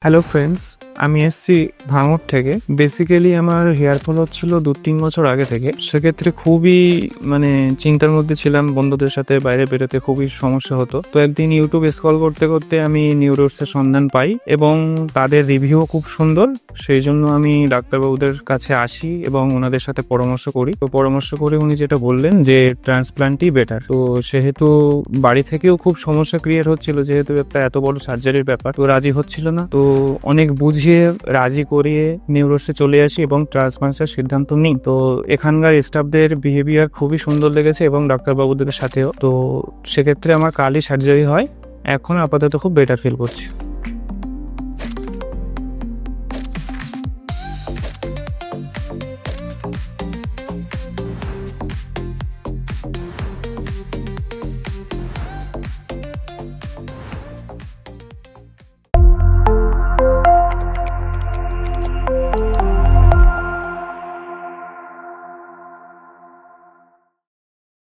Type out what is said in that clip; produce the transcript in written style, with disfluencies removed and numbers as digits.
Hello friends, আমি এসছি ভাঙড় থেকে। বেসিক্যালি আমার হেয়ার ফল হচ্ছিল 2-3 বছর আগে থেকে। সেক্ষেত্রে খুবই চিন্তার মধ্যে ছিলাম, বন্ধুদের সাথে বাইরে বেরোতে খুবই সমস্যা হতো। তো একদিন ইউটিউব স্ক্রল করতে করতে আমি নিউরোডসের সন্ধান পাই এবং তাদের রিভিউ খুব সুন্দর। সেই জন্য আমি ডাক্তারবাবুদের কাছে আসি এবং ওনাদের সাথে পরামর্শ করি। তো পরামর্শ করে উনি যেটা বললেন যে ট্রান্সপ্লান্টই বেটার। তো সেহেতু বাড়ি থেকেও খুব সমস্যা ক্রিয়েট হচ্ছিল, যেহেতু একটা এত বড় সার্জারির ব্যাপার, তো রাজি হচ্ছিল না। তো অনেক বুঝিয়ে রাজি করিয়ে নিউরোসে চলে আসি এবং ট্রান্সপ্লান্টের সিদ্ধান্ত নিই। তো এখানকার স্টাফদের বিহেভিয়ার খুবই সুন্দর লেগেছে এবং ডাক্তারবাবুদের সাথেও। তো সেক্ষেত্রে আমার কালই সার্জারি হয়। এখন আপাতত খুব বেটার ফিল করছি।